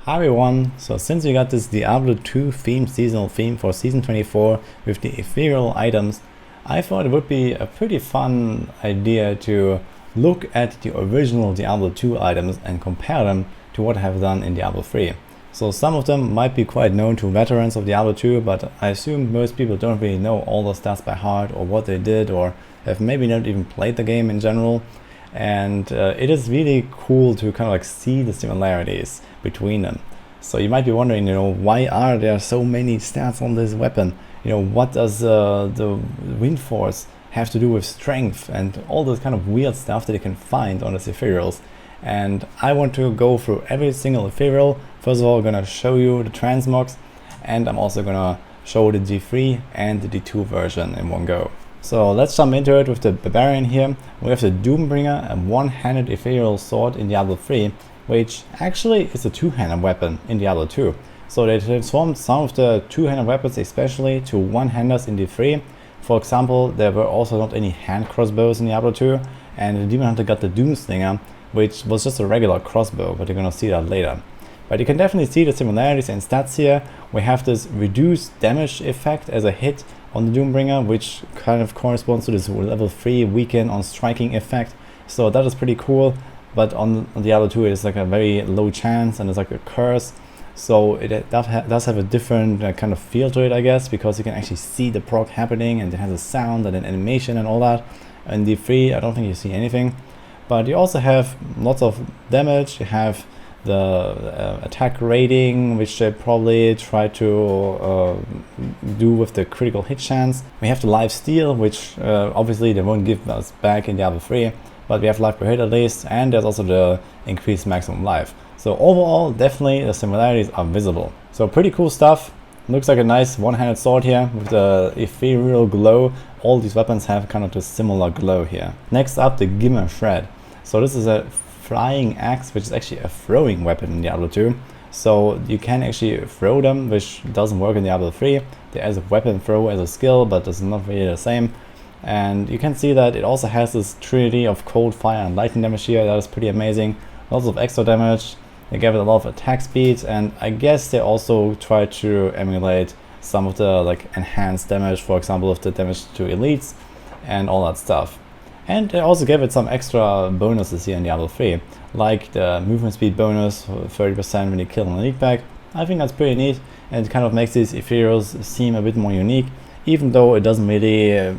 Hi everyone, so since we got this Diablo 2 theme, seasonal theme for season 24 with the ethereal items, I thought it would be a pretty fun idea to look at the original Diablo 2 items and compare them to what I have done in Diablo 3. So some of them might be quite known to veterans of Diablo 2, but I assume most people don't really know all the stats by heart or what they did, or have maybe not even played the game in general. And it is really cool to kind of like see the similarities between them. So you might be wondering, why are there so many stats on this weapon? What does the wind force have to do with strength and all this kind of weird stuff that you can find on the ethereals? And I want to go through every single ethereal. First of all, I'm gonna show you the Transmogs, and I'm also gonna show the D3 and the D2 version in one go. So let's jump into it with the Barbarian here. We have the Doombringer, a one-handed ethereal sword in Diablo 3, which actually is a two-handed weapon in Diablo 2. So they transformed some of the two-handed weapons especially to one-handers in D3. For example, there were also not any hand crossbows in Diablo 2, and the Demon Hunter got the Doomslinger, which was just a regular crossbow, but you're gonna see that later. But you can definitely see the similarities in stats here. We have this reduced damage effect as a hit on the Doombringer, which kind of corresponds to this level 3 weaken on striking effect. So that is pretty cool, but on Diablo 2 it's like a very low chance and it's like a curse. So it does have a different kind of feel to it, I guess, because you can actually see the proc happening and it has a sound and an animation and all that. In D3 I don't think you see anything, but you also have lots of damage. You have the attack rating, which they probably try to do with the critical hit chance. We have the life steal, which obviously they won't give us back in Diablo 3, but we have life per hit at least, and there's also the increased maximum life. So overall, definitely the similarities are visible. So pretty cool stuff. Looks like a nice one-handed sword here with the ethereal glow. All these weapons have kind of the similar glow here. Next up, the Gimmer Shred. So this is a flying axe, which is actually a throwing weapon in Diablo 2. So you can actually throw them, which doesn't work in Diablo 3. There is a weapon throw as a skill, but it's not really the same. And you can see that it also has this trinity of cold, fire and lightning damage here. That is pretty amazing. Lots of extra damage. They give it a lot of attack speed, and I guess they also try to emulate some of the enhanced damage, for example, of the damage to elites and all that stuff. And they also give it some extra bonuses here in Diablo 3, like the movement speed bonus, 30% when you kill an elite pack. I think that's pretty neat, and it kind of makes these ethereals seem a bit more unique, even though it doesn't really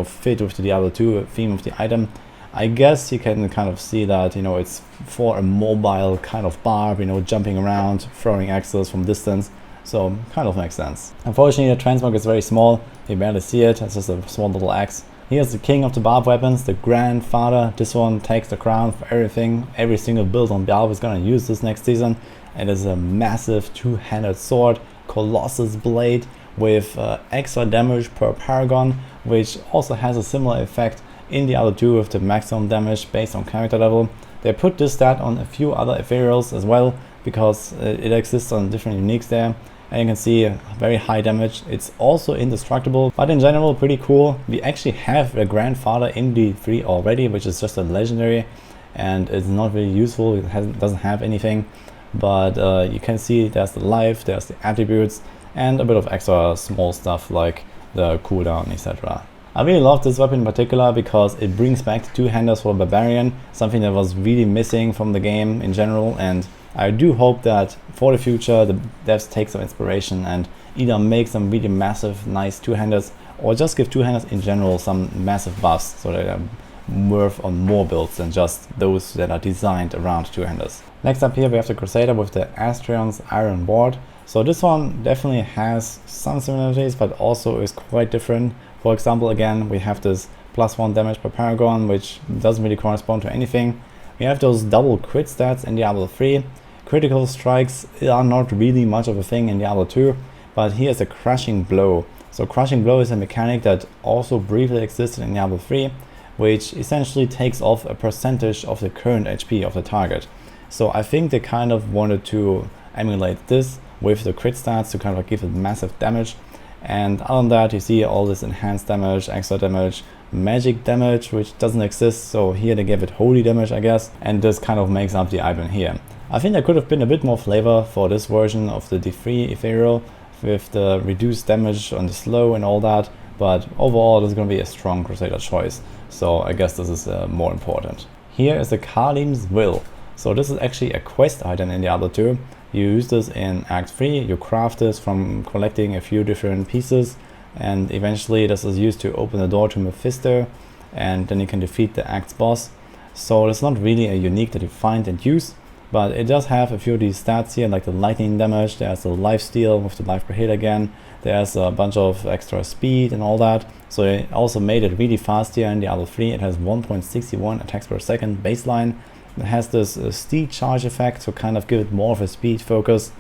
fit with the Diablo 2 theme of the item. I guess you can kind of see that it's for a mobile kind of barb, jumping around, throwing axes from distance, so kind of makes sense. Unfortunately, the Transmog is very small, you barely see it. It's just a small little axe. Here's the king of the barb weapons, the grandfather. This one takes the crown for everything. Every single build on barb is gonna use this next season. It is a massive two-handed sword, Colossus blade, with extra damage per paragon, which also has a similar effect in Diablo 2 with the maximum damage based on character level. They put this stat on a few other ethereals as well, because it exists on different uniques there. And you can see very high damage. It's also indestructible, but in general pretty cool. We actually have a grandfather in D3 already, which is just a legendary, and it's not really useful. It doesn't have anything, but you can see there's the life, there's the attributes, and a bit of extra small stuff like the cooldown, etc. I really love this weapon in particular because it brings back the two-handers for Barbarian, something that was really missing from the game in general, and I do hope that for the future the devs take some inspiration and either make some really massive nice two-handers, or just give two-handers in general some massive buffs so that they're worth on more builds than just those that are designed around two-handers. Next up here we have the Crusader with the Astrion's Iron Ward. So this one definitely has some similarities, but also is quite different. For example, again, we have this +1 damage per paragon, which doesn't really correspond to anything. We have those double crit stats in Diablo 3. Critical strikes are not really much of a thing in Diablo 2, but here's a crushing blow. So crushing blow is a mechanic that also briefly existed in Diablo 3, which essentially takes off a percentage of the current HP of the target. So I think they kind of wanted to emulate this with the crit stats to kind of give it massive damage. And other than that, you see all this enhanced damage, extra damage, magic damage, which doesn't exist, so here they gave it holy damage, I guess, and this kind of makes up the item here. I think there could have been a bit more flavor for this version of the D3 Ethereal with the reduced damage on the slow and all that, but overall this is going to be a strong Crusader choice, so I guess this is more important. Here is the Kalim's Will. So this is actually a quest item in Diablo 2. You use this in Act 3, you craft this from collecting a few different pieces, and eventually this is used to open the door to Mephisto, and then you can defeat the Act's boss. So it's not really a unique that you find and use, but it does have a few of these stats here, like the lightning damage, there's the lifesteal with the life per hit again, there's a bunch of extra speed and all that. So it also made it really fast here in Diablo 3. It has 1.61 attacks per second baseline. It has this steed charge effect to kind of give it more of a speed focus,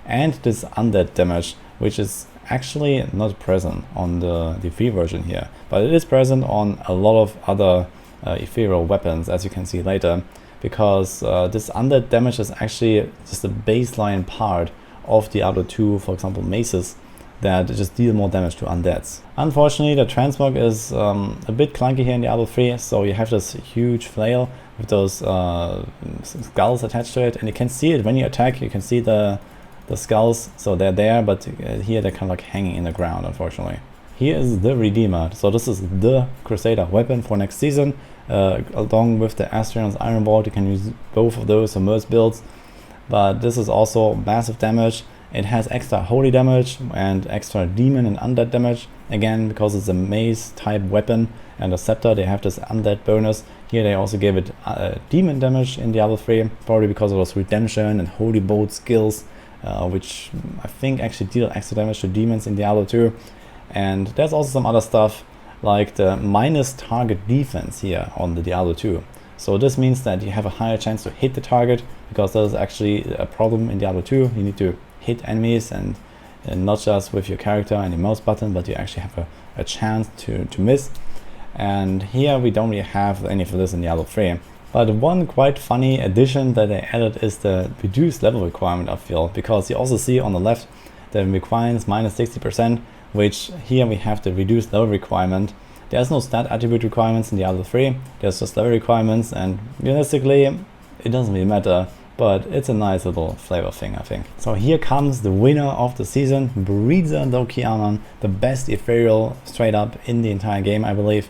and this undead damage, which is actually not present on the D3 version here, but it is present on a lot of other ethereal weapons, as you can see later, because this undead damage is actually just a baseline part of Diablo 2, for example maces, that just deal more damage to undeads. Unfortunately, the Transmog is a bit clunky here in Diablo 3, so you have this huge flail with those skulls attached to it, and you can see it when you attack. You can see the skulls, so they're there, but here they're kind of like hanging in the ground, unfortunately. Here is the Redeemer. So this is the Crusader weapon for next season, along with the Astarion's Iron Vault. You can use both of those for most builds, but this is also massive damage. It has extra holy damage and extra demon and undead damage, again because it's a mace type weapon, and the scepter they have this undead bonus. Here they also gave it demon damage in Diablo 3, probably because of those redemption and holy bolt skills, which I think actually deal extra damage to demons in Diablo 2. And there's also some other stuff like the minus target defense here on the Diablo 2. So this means that you have a higher chance to hit the target, because that is actually a problem in Diablo 2. You need to hit enemies, and not just with your character and your mouse button, but you actually have a chance to miss. And here we don't really have any of this in Diablo 3. But one quite funny addition that they added is the reduced level requirement, I feel, because you also see on the left the requirements minus 60%, which here we have the reduced level requirement. There's no stat attribute requirements in Diablo 3, there's just level requirements, and realistically it doesn't really matter, but it's a nice little flavor thing, I think. So here comes the winner of the season, Bariza Dokianon, the best ethereal straight up in the entire game, I believe,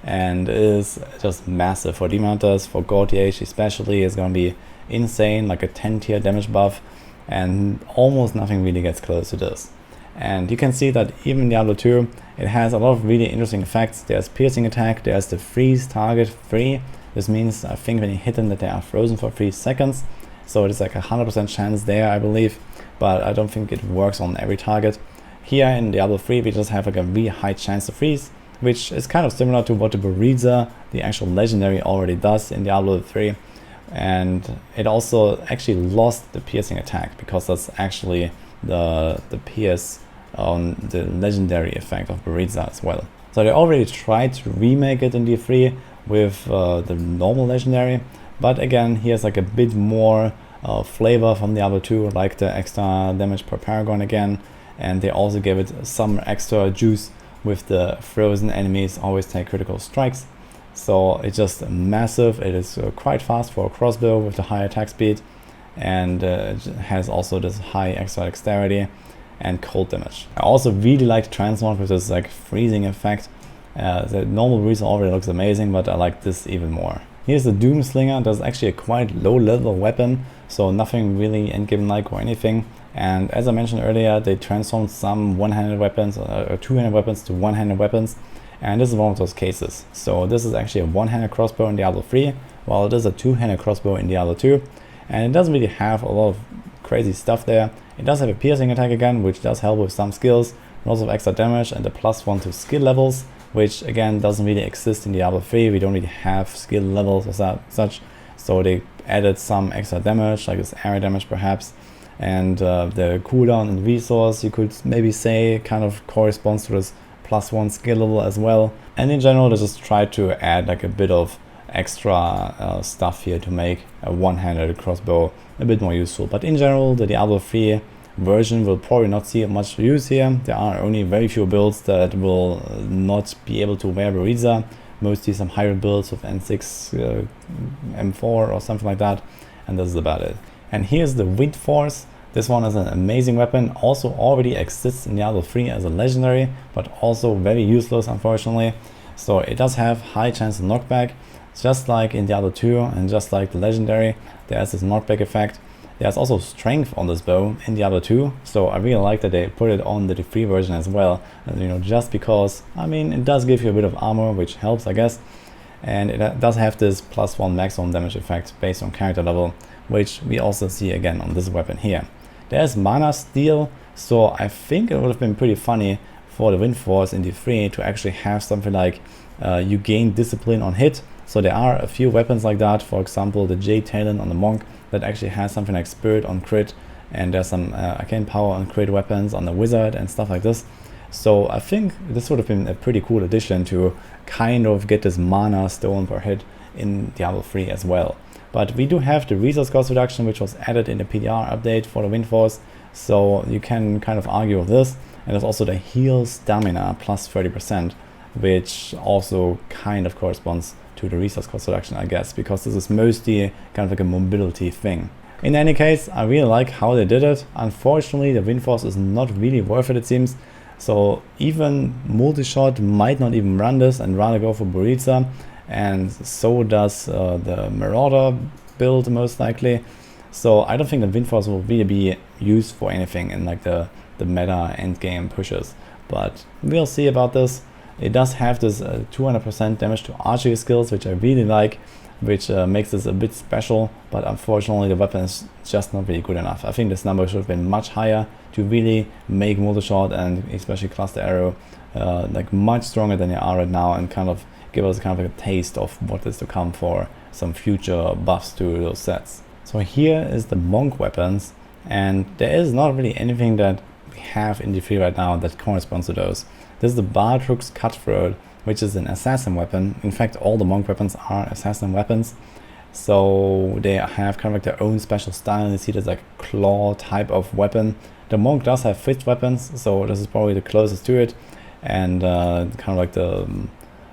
and is just massive for Demon Hunters. For God DH especially, it's going to be insane, like a 10 tier damage buff, and almost nothing really gets close to this. And you can see that even in Diablo 2 it has a lot of really interesting effects. There's piercing attack, there's the freeze target free. This means I think when you hit them that they are frozen for 3 seconds, so it's like a 100% chance there, I believe, but I don't think it works on every target. Here in Diablo 3 we just have like a really high chance to freeze, which is kind of similar to what the Bariza, the actual legendary, already does in Diablo 3. And it also actually lost the piercing attack, because that's actually the pierce on the legendary effect of Bariza as well. So they already tried to remake it in D3 with the normal legendary, but again here's like a bit more flavor from Diablo 2, like the extra damage per paragon again, and they also gave it some extra juice with the frozen enemies always take critical strikes. So it's just massive. It is quite fast for a crossbow with the high attack speed, and it has also this high extra dexterity and cold damage. I also really like the Transmog with this like freezing effect. The normal Bariza already looks amazing, but I like this even more. Here's the Doomslinger. That's actually a quite low level weapon, so nothing really endgame like or anything. And as I mentioned earlier, they transformed some one-handed weapons or two-handed weapons to one-handed weapons, and this is one of those cases. So this is actually a one-handed crossbow in Diablo 3, while it is a two-handed crossbow in Diablo 2, and it doesn't really have a lot of crazy stuff there. It does have a piercing attack again, which does help with some skills, lots of extra damage, and the +1 to skill levels, which again doesn't really exist in Diablo 3. We don't really have skill levels or such, so they added some extra damage, like this area damage perhaps, and the cooldown and resource, you could maybe say, kind of corresponds to this +1 skill level as well. And in general they just tried to add like a bit of extra stuff here to make a one-handed crossbow a bit more useful. But in general the Diablo 3 version will probably not see much use here. There are only very few builds that will not be able to wear Bariza, mostly some hybrid builds with N6 M4 or something like that, and this is about it. And here's the Wind Force. This one is an amazing weapon, also already exists in Diablo 3 as a legendary, but also very useless unfortunately. So it does have high chance of knockback, just like in Diablo 2 and just like the legendary, there's this knockback effect. There's also strength on this bow in Diablo 2, so I really like that they put it on the free version as well, just because, I mean, it does give you a bit of armor, which helps I guess, and it does have this +1 maximum damage effect based on character level, which we also see again on this weapon here. There's mana steal, so I think it would have been pretty funny for the Wind Force in D3 to actually have something like you gain discipline on hit. So there are a few weapons like that, for example the Jade Talon on the Monk that actually has something like Spirit on crit, and there's some Arcane Power on crit weapons on the Wizard and stuff like this. So I think this would have been a pretty cool addition to kind of get this mana stone per hit in Diablo 3 as well. But we do have the resource cost reduction, which was added in the PDR update for the Wind Force, so you can kind of argue with this. And there's also the heal stamina plus 30%, which also kind of corresponds to the resource cost reduction, I guess, because this is mostly kind of like a mobility thing. In any case, I really like how they did it. Unfortunately, the Wind Force is not really worth it seems. So even multi-shot might not even run this and rather go for Buritza. And so does the Marauder build most likely. So I don't think the Wind Force will really be used for anything in like the meta endgame pushes. But we'll see about this. It does have this 200% damage to archery skills, which I really like, which makes this a bit special, but unfortunately the weapon is just not really good enough. I think this number should have been much higher to really make multi-shot and especially cluster arrow like much stronger than they are right now, and kind of give us kind of a taste of what is to come for some future buffs to those sets. So here is the Monk weapons, and there is not really anything that we have in D3 right now that corresponds to those. This is the Bardrook's Cutthroat, which is an assassin weapon. In fact, all the Monk weapons are assassin weapons. So they have kind of like their own special style. You see there's like a claw type of weapon. The Monk does have fixed weapons, so this is probably the closest to it, and kind of like the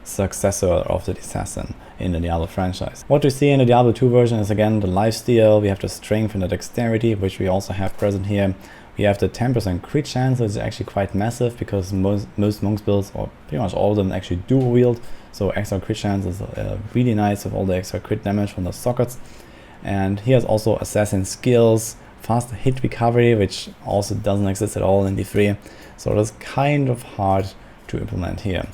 successor of the assassin in the Diablo franchise. What we see in the Diablo 2 version is again the lifesteal. We have the strength and the dexterity, which we also have present here. We have the 10% crit chance, which is actually quite massive because most Monks builds, or pretty much all of them, actually dual wield. So extra crit chance is really nice with all the extra crit damage from the sockets. And here's also assassin skills, fast hit recovery, which also doesn't exist at all in D3. So that's kind of hard to implement here.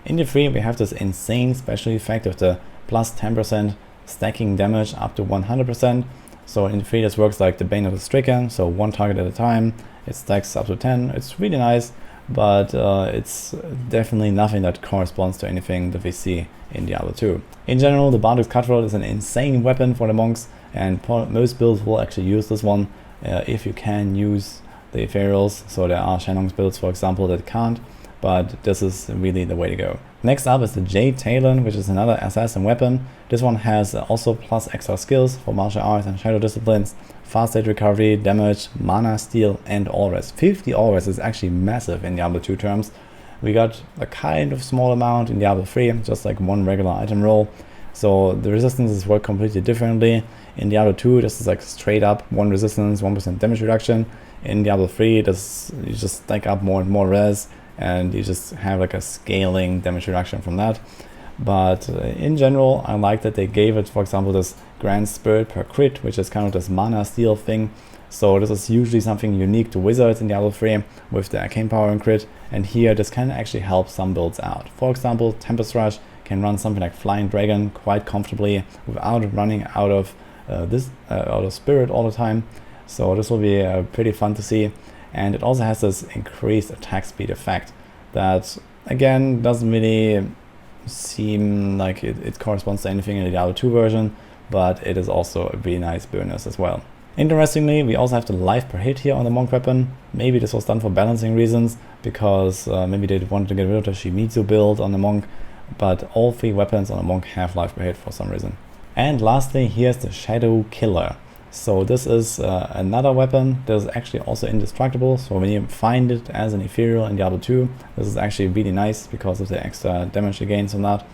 In D3 we have this insane special effect of the plus 10% stacking damage up to 100%. So in D3 this works like the Bane of the Stricken, so one target at a time, it stacks up to 10. It's really nice, but it's definitely nothing that corresponds to anything that we see in Diablo 2. In general, the Bardrook's Cutthroat is an insane weapon for the Monks, and most builds will actually use this one if you can use the Ethereals. So there are Shannon's builds, for example, that can't, but this is really the way to go. Next up is the Jade Talon, which is another assassin weapon. This one has also plus extra skills for martial arts and shadow disciplines, fast hit recovery, damage, mana steal, and all rest. 50 all rest is actually massive in Diablo 2 terms. We got a kind of small amount in Diablo 3, just like one regular item roll. So the resistances work completely differently. In Diablo 2, this is like straight up 1 resistance, 1% damage reduction. In Diablo 3, this you just stack up more and more res, and you just have like a scaling damage reduction from that. But in general, I like that they gave it, for example, this Grand Spirit per crit, which is kind of this mana steal thing. So this is usually something unique to wizards in Diablo 3 with the Arcane Power and crit, and here this can actually help some builds out. For example, Tempest Rush can run something like Flying Dragon quite comfortably without running out of Spirit all the time. So this will be pretty fun to see. And it also has this increased attack speed effect that, again, doesn't really seem like it corresponds to anything in the Diablo 2 version, but it is also a really nice bonus as well. Interestingly, we also have the life per hit here on the Monk weapon. Maybe this was done for balancing reasons, because maybe they wanted to get rid of the Shimizu build on the Monk, but all 3 weapons on the Monk have life per hit for some reason. And lastly, here's the Shadow Killer. So this is another weapon that is actually also indestructible. So when you find it as an ethereal in Diablo 2, this is actually really nice because of the extra damage it gains from that.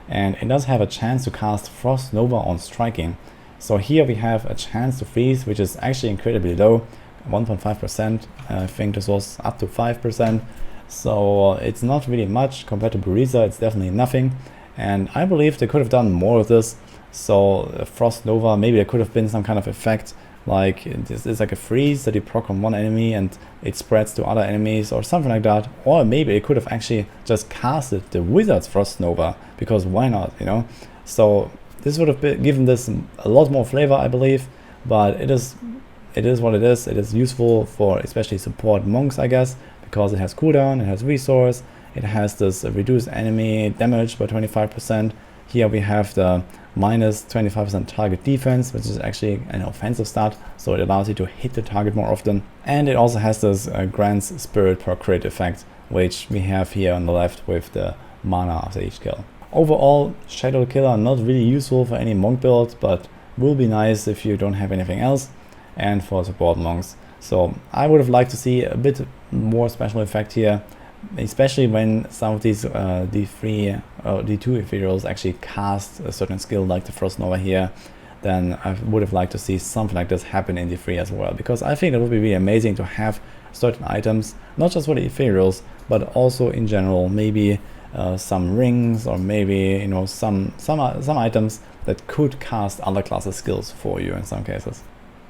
And it does have a chance to cast Frost Nova on striking. So here we have a chance to freeze, which is actually incredibly low, 1.5%. I think this was up to 5%. So it's not really much compared to Bereza. It's definitely nothing. And I believe they could have done more of this. So Frost Nova, maybe there could have been some kind of effect, like this is like a freeze that you proc on one enemy and it spreads to other enemies or something like that. Or maybe it could have actually just casted the Wizard's Frost Nova, because why not, you know? So this would have given this a lot more flavor, I believe, but it is what it is. It is useful for especially support monks, I guess, because it has cooldown, it has resource, it has this reduced enemy damage by 25%. Here we have the minus 25% target defense, which is actually an offensive stat, so it allows you to hit the target more often. And it also has this grants spirit per crit effect, which we have here on the left with the mana after each kill. Overall, Shadow Killer not really useful for any monk build, but will be nice if you don't have anything else, and for support monks. So I would have liked to see a bit more special effect here, especially when some of these D2 ethereals actually cast a certain skill like the Frost Nova here. Then I would have liked to see something like this happen in D3 as well, because I think it would be really amazing to have certain items, not just for the ethereals, but also in general, maybe some rings, or maybe, you know, some items that could cast other classes skills for you in some cases.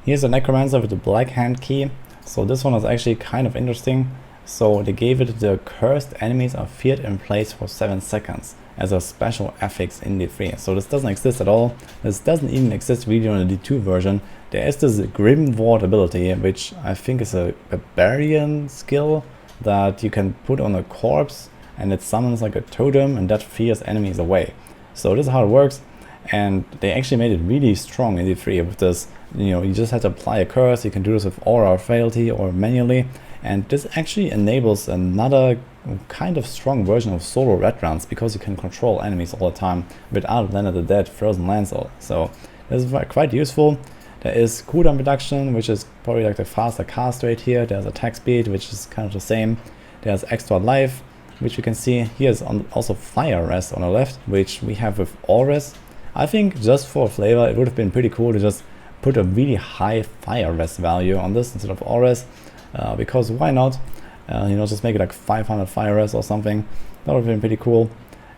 Here's a Necromancer with the Black Hand key. So this one is actually kind of interesting. So they gave it the cursed enemies are feared in place for 7 seconds as a special affix in D3. So this doesn't exist at all. This doesn't even exist really on the D2 version. There is this Grim Ward ability, which I think is a Barbarian skill that you can put on a corpse, and it summons like a totem, and that fears enemies away. So this is how it works. And they actually made it really strong in D3 with this, you know, you just have to apply a curse. You can do this with aura or frailty or manually, and this actually enables another kind of strong version of solo red runs, because you can control enemies all the time without Land of the Dead, Frozen Lands. So this is quite useful. There is cooldown reduction, which is probably like the faster cast rate here. There's attack speed, which is kind of the same. There's extra life, which you can see. Here's also fire rest on the left, which we have with all rest. I think just for flavor, it would have been pretty cool to just put a really high fire rest value on this instead of all rest, because why not? You know, just make it like 500 fire rest or something. That would have been pretty cool.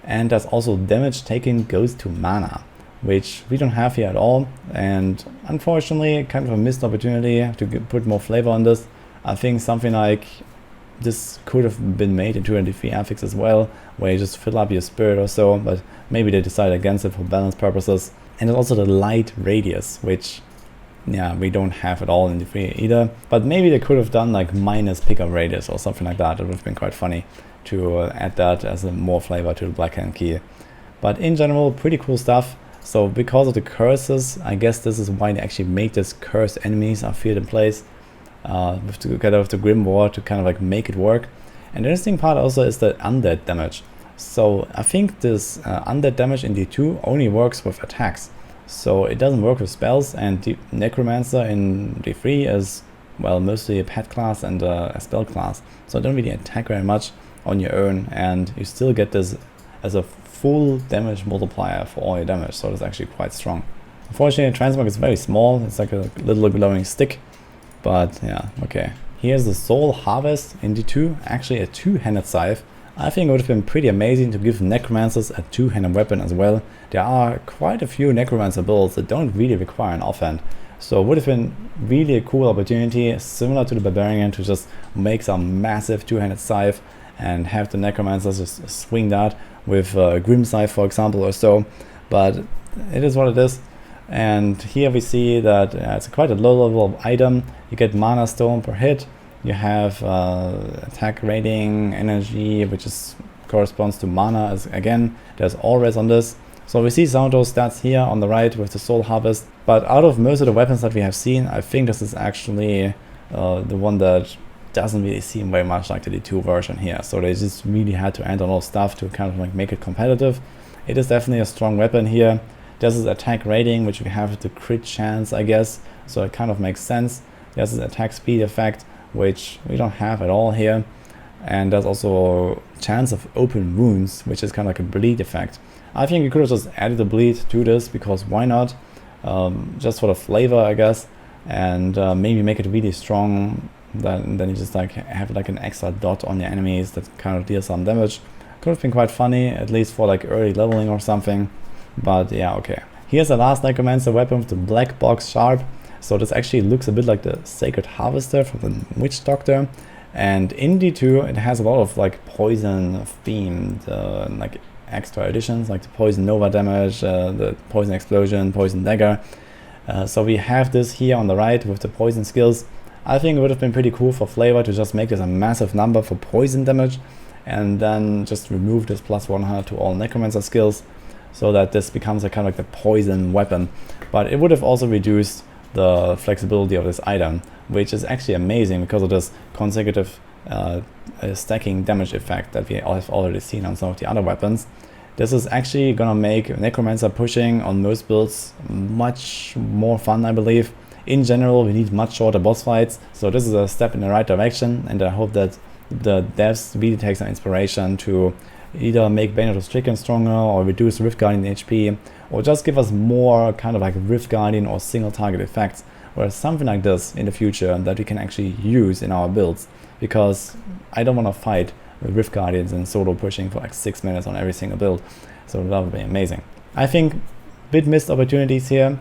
And there's also damage taken goes to mana, which we don't have here at all. And unfortunately, kind of a missed opportunity to put more flavor on this. I think something like this could have been made into a D3 affix as well, where you just fill up your spirit or so, but maybe they decided against it for balance purposes. And there's also the light radius, which, yeah, we don't have at all in D3 either. But maybe they could have done like minus pickup radius or something like that. It would have been quite funny to add that as a more flavor to the Black Hand key. But in general, pretty cool stuff. So because of the curses, I guess this is why they actually made this cursed enemies are feared in place. Together with the Grim Ward to kind of like make it work. And the interesting part also is the undead damage. So I think this undead damage in D2 only works with attacks. So it doesn't work with spells, and the Necromancer in D3 is, well, mostly a pet class and a spell class. So don't really attack very much on your own, and you still get this as a full damage multiplier for all your damage. So it's actually quite strong. Unfortunately, Transmog is very small. It's like a little glowing stick. But yeah, okay. Here's the Soul Harvest in D2, actually a two-handed scythe. I think it would have been pretty amazing to give Necromancers a two-handed weapon as well. There are quite a few Necromancer builds that don't really require an offhand. So it would have been really a cool opportunity, similar to the Barbarian, to just make some massive two-handed scythe and have the Necromancers just swing that with Grim Scythe, for example, or so. But it is what it is. And here we see that it's quite a low level item. You get mana stone per hit. You have attack rating, energy, which corresponds to mana. Again, there's all res on this. So we see some of those stats here on the right with the Soul Harvest. But out of most of the weapons that we have seen, I think this is actually the one that doesn't really seem very much like the D2 version here. So they just really had to add a lot of stuff to kind of like make it competitive. It is definitely a strong weapon here. There's this attack rating, which we have the crit chance, I guess, so it kind of makes sense. There's this attack speed effect, which we don't have at all here. And there's also chance of open wounds, which is kind of like a bleed effect. I think you could have just added the bleed to this, because why not? just for the flavor, I guess, and maybe make it really strong. Then you just like have like an extra dot on your enemies that kind of deals some damage. Could have been quite funny, at least for like early leveling or something. But yeah, okay. Here's the last Necromancer weapon with the black box sharp. So this actually looks a bit like the Sacred Harvester from the Witch Doctor. And in D2 it has a lot of like poison themed like extra additions, like the poison nova damage, the poison explosion, poison dagger. So we have this here on the right with the poison skills. I think it would have been pretty cool for flavor to just make this a massive number for poison damage and then just remove this plus 100 to all Necromancer skills so that this becomes a kind of like the poison weapon. But it would have also reduced the flexibility of this item, which is actually amazing because of this consecutive stacking damage effect that we have already seen on some of the other weapons. This is actually gonna make Necromancer pushing on most builds much more fun, I believe. In general, we need much shorter boss fights, so this is a step in the right direction, and I hope that the devs really take some inspiration to either make Bane of the Stricken stronger or reduce Rift Guardian HP, or just give us more kind of like Rift Guardian or single target effects, or something like this in the future that we can actually use in our builds, because I don't want to fight with Rift Guardians and solo pushing for like 6 minutes on every single build, so that would be amazing. I think bit missed opportunities here.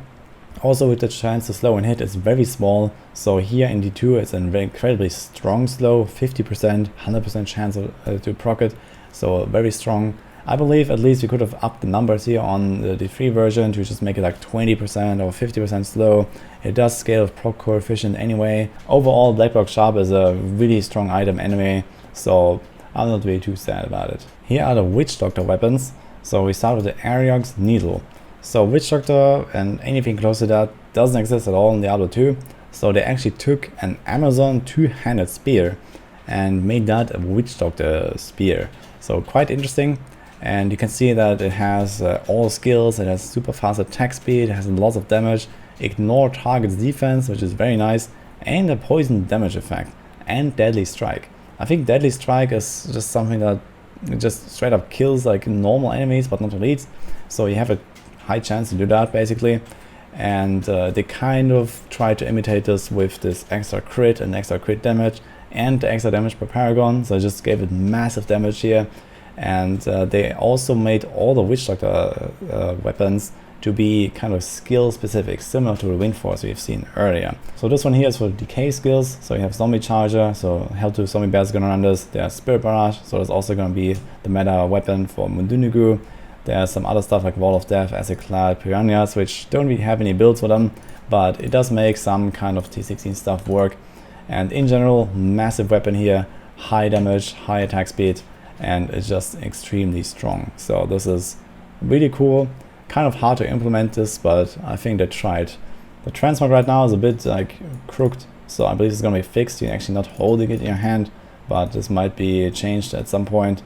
Also, with the chance to slow and hit is very small, so here in D2 it's an incredibly strong slow, 50%, 100% chance to proc it, so very strong. I believe at least we could have upped the numbers here on the D3 version to just make it like 20% or 50% slow. It does scale with proc coefficient anyway. Overall, Black Box Sharp is a really strong item anyway, so I'm not really too sad about it. Here are the Witch Doctor weapons. So we start with the Ariog's Needle. So Witch Doctor and anything close to that doesn't exist at all in Diablo 2. So they actually took an Amazon two-handed spear and made that a Witch Doctor spear. So quite interesting. And you can see that it has all skills, it has super fast attack speed, it has lots of damage, ignore target's defense, which is very nice, and a poison damage effect, and Deadly Strike. I think Deadly Strike is just something that just straight up kills like normal enemies but not elites. So you have a high chance to do that basically, and they kind of try to imitate this with this extra crit and extra crit damage and the extra damage per paragon, so I just gave it massive damage here. And they also made all the Witch Doctor weapons to be kind of skill specific, similar to the Wind Force we've seen earlier. So this one here is for decay skills, so you have Zombie Charger, so Hell 2 Zombie Bears are gonna run this. There's Spirit Barrage, so that's also gonna be the meta weapon for Mundunugu. There's some other stuff like Wall of Death, Acid Clad, Piranhas, which don't really have any builds for them, but it does make some kind of T16 stuff work. And in general, massive weapon here, high damage, high attack speed, and it's just extremely strong. So this is really cool. Kind of hard to implement this, but I think they tried. The Transmog right now is a bit like crooked, so I believe it's gonna be fixed. You're actually not holding it in your hand, but this might be changed at some point.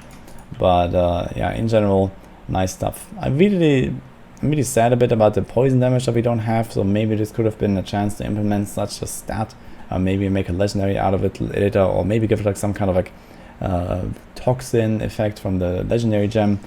But yeah, in general, nice stuff. I'm really sad a bit about the poison damage that we don't have, so maybe this could have been a chance to implement such a stat. Maybe make a legendary out of it later, or maybe give it like some kind of like toxin effect from the legendary gem,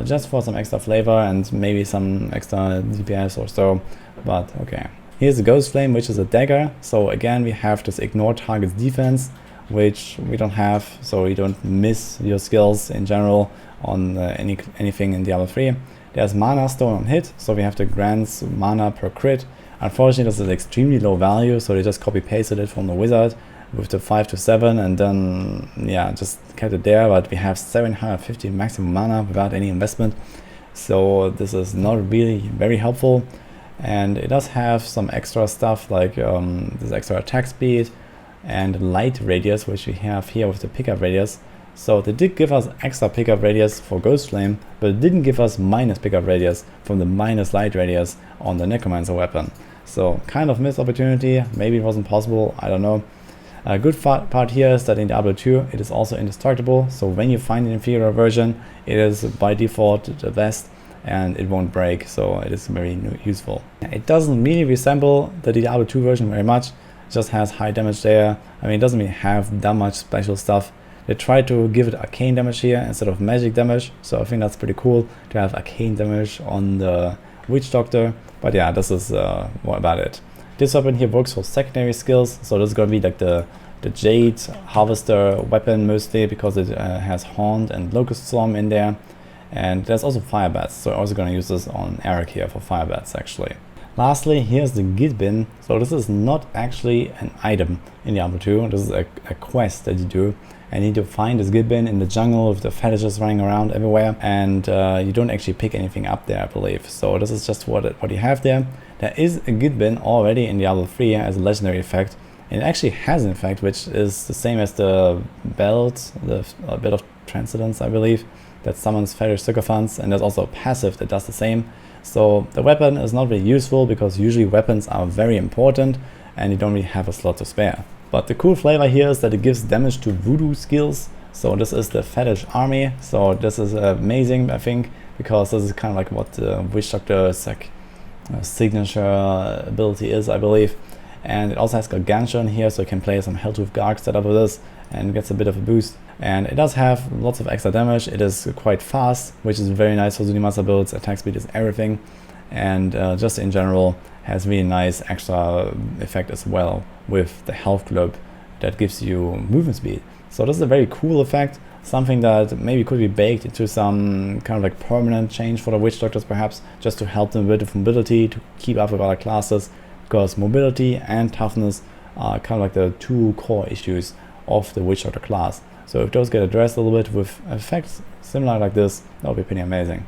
just for some extra flavor and maybe some extra DPS or so. But okay. Here's the Ghost Flame, which is a dagger. So again, we have this ignore target's defense, which we don't have, so you don't miss your skills in general on anything in Diablo 3. There's Mana Stone on hit, so we have the grants mana per crit. Unfortunately, this is extremely low value, so they just copy pasted it from the wizard with the 5 to 7, and then yeah, just kept it there. But we have 750 maximum mana without any investment, so this is not really very helpful. And it does have some extra stuff like this extra attack speed and light radius, which we have here with the pickup radius. So they did give us extra pickup radius for Ghost Flame, but it didn't give us minus pickup radius from the minus light radius on the Necromancer weapon. So kind of missed opportunity, maybe it wasn't possible, I don't know. A good part here is that in Diablo 2 it is also indestructible, so when you find an inferior version, it is by default the best and it won't break, so it is very useful. It doesn't really resemble the Diablo 2 version very much, it just has high damage there. I mean, it doesn't really have that much special stuff. They tried to give it arcane damage here instead of magic damage, so I think that's pretty cool to have arcane damage on the Witch Doctor. But yeah, this is more about it. This weapon here works for secondary skills, so this is going to be like the Jade Harvester weapon mostly, because it has Haunt and Locust Storm in there. And there's also Fire Bats, so I'm also going to use this on Eric here for Fire Bats actually. Lastly, here's the Git bin. So this is not actually an item in Diablo 2, this is a quest that you do. And you need to find this Git bin in the jungle with the fetishes running around everywhere, and you don't actually pick anything up there, I believe. So this is just what you have there. There is a Git bin already in Diablo 3 as a legendary effect. And it actually has an effect which is the same as the belt, the bit of transcendence, I believe, that summons fetish sycophants, and there's also a passive that does the same. So the weapon is not really useful because usually weapons are very important and you don't really have a slot to spare. But the cool flavor here is that it gives damage to voodoo skills. So this is the fetish army. So this is amazing, I think, because this is kind of like what the Witch Doctor's like signature ability is, I believe. And it also has Gargantua here, so you can play some Helltooth Garg setup with this and gets a bit of a boost. And it does have lots of extra damage. It is quite fast, which is very nice for Zunimaster builds. Attack speed is everything, and just in general has really nice extra effect as well with the health globe that gives you movement speed. So this is a very cool effect, something that maybe could be baked into some kind of like permanent change for the Witch Doctors perhaps, just to help them with mobility, to keep up with other classes, because mobility and toughness are kind of like the two core issues of the Witch Doctor class. So if those get addressed a little bit with effects similar like this, that would be pretty amazing.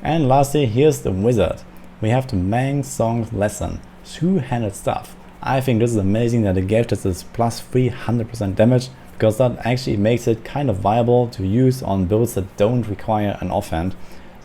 And lastly, here's the Wizard. We have the Mang Song's Lesson, two-handed staff. I think this is amazing that they gave this plus 300% damage, because that actually makes it kind of viable to use on builds that don't require an offhand.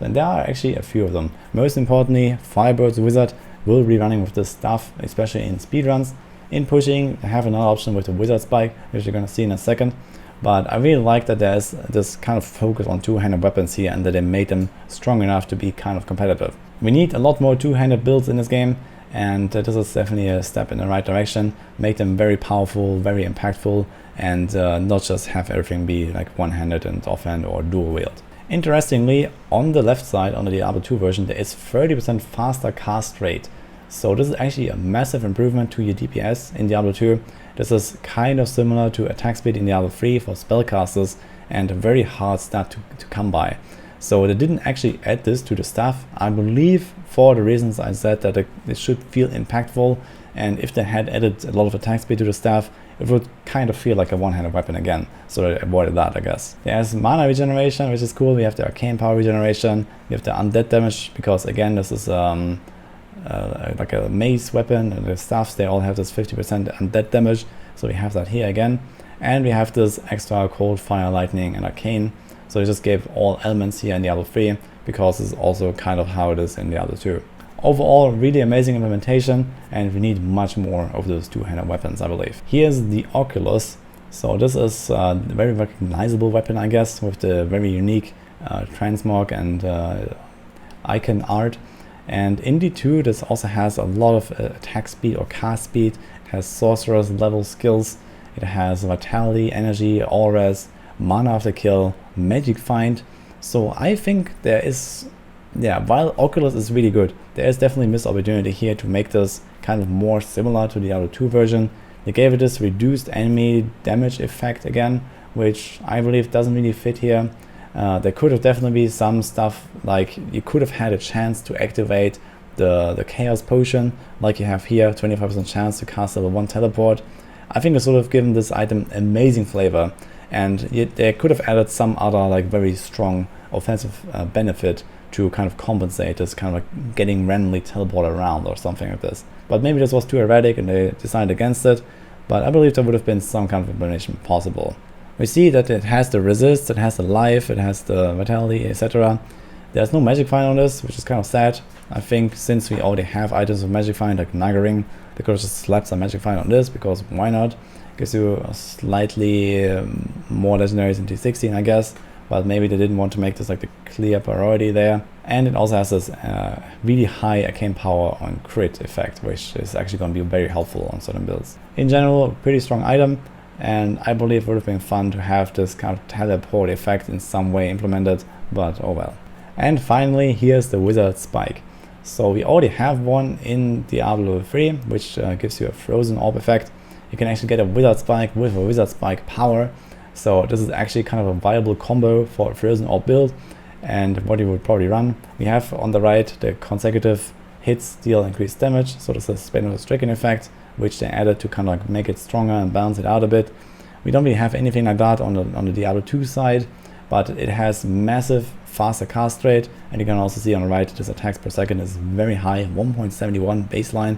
And there are actually a few of them. Most importantly, Firebird's Wizard will be running with this stuff, especially in speedruns. In pushing, I have another option with the Wizard Spike, which you're going to see in a second. But I really like that there's this kind of focus on two-handed weapons here, and that they made them strong enough to be kind of competitive. We need a lot more two-handed builds in this game, and this is definitely a step in the right direction. Make them very powerful, very impactful, and not just have everything be like one-handed and offhand or dual wield. Interestingly, on the left side, on the Diablo 2 version, there is 30% faster cast rate. So this is actually a massive improvement to your DPS in Diablo 2. This is kind of similar to attack speed in Diablo 3 for spellcasters, and a very hard stat to come by. So they didn't actually add this to the staff, I believe, for the reasons I said, that it should feel impactful, and if they had added a lot of attack speed to the staff, it would kind of feel like a one-handed weapon again, so they avoided that, I guess. There's mana regeneration, which is cool. We have the arcane power regeneration, we have the undead damage, because again this is like a mace weapon, and the staffs, they all have this 50% undead damage, so we have that here again. And we have this extra cold, fire, lightning and arcane, so they just gave all elements here in Diablo 3, because it's also kind of how it is in Diablo 2. Overall, really amazing implementation, and we need much more of those two-handed weapons, I believe. Here's the Oculus. So this is a very recognizable weapon, I guess, with the very unique transmog and icon art. And in D2, this also has a lot of attack speed or cast speed. It has sorcerer's level skills. It has vitality, energy, all res, mana after kill, magic find. So I think there is, while Oculus is really good, there is definitely missed opportunity here to make this kind of more similar to the Diablo 2 version. They gave it this reduced enemy damage effect again, which I believe doesn't really fit here. There could have definitely been some stuff, like you could have had a chance to activate the Chaos Potion, like you have here, 25% chance to cast level 1 teleport. I think this would have given this item amazing flavor, and they could have added some other like very strong offensive benefit to kind of compensate this kind of like getting randomly teleported around or something like this. But maybe this was too erratic and they decided against it, but I believe there would have been some kind of implementation possible. We see that it has the resist, it has the life, it has the vitality, etc. There's no magic find on this, which is kind of sad. I think since we already have items of magic find like Nagaring, they could have just slapped some magic find on this, because why not? Gives you slightly more legendaries in T16, I guess, but maybe they didn't want to make this like the clear priority there. And it also has this really high arcane power on crit effect, which is actually going to be very helpful on certain builds. In general, pretty strong item, and I believe it would have been fun to have this kind of teleport effect in some way implemented, but oh well. And finally, here's the Wizard Spike. So we already have one in Diablo 3, which gives you a frozen orb effect. You can actually get a wizard spike with a wizard spike power. So this is actually kind of a viable combo for a frozen orb build, and what you would probably run. We have on the right the consecutive hits deal increased damage, so this is Spanos Stricken effect, which they added to kind of like make it stronger and balance it out a bit. We don't really have anything like that on the Diablo 2 side, but it has massive faster cast rate, and you can also see on the right this attacks per second is very high, 1.71 baseline,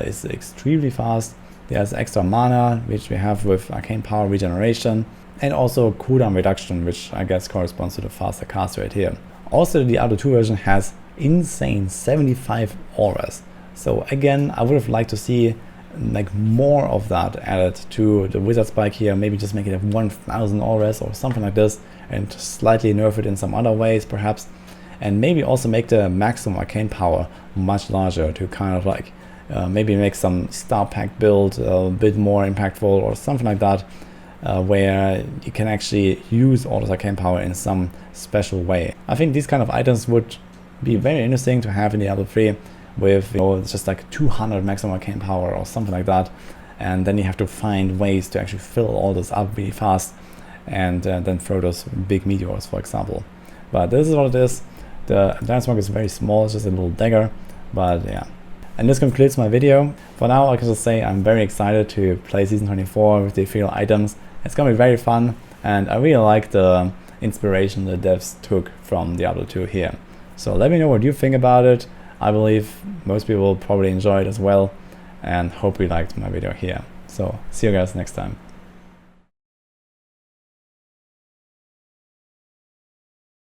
is extremely fast. There's extra mana, which we have with arcane power regeneration, and also cooldown reduction, which I guess corresponds to the faster cast rate here. Also, the Diablo 2 version has insane 75 auras. So again, I would have liked to see like more of that added to the wizard spike here. Maybe just make it 1000 auras or something like this, and slightly nerf it in some other ways perhaps, and maybe also make the maximum arcane power much larger to kind of like maybe make some star pack build a bit more impactful or something like that, where you can actually use all this arcane power in some special way. I think these kind of items would be very interesting to have in Diablo 3 with, you know, just like 200 maximum arcane power or something like that, and then you have to find ways to actually fill all this up really fast and then throw those big meteors, for example. But this is what it is. The Transmog is very small, it's just a little dagger, but yeah. And this concludes my video. For now, I can just say I'm very excited to play Season 24 with the ethereal items. It's gonna be very fun, and I really like the inspiration the devs took from Diablo 2 here. So let me know what you think about it. I believe most people will probably enjoy it as well, and hope you liked my video here. So see you guys next time.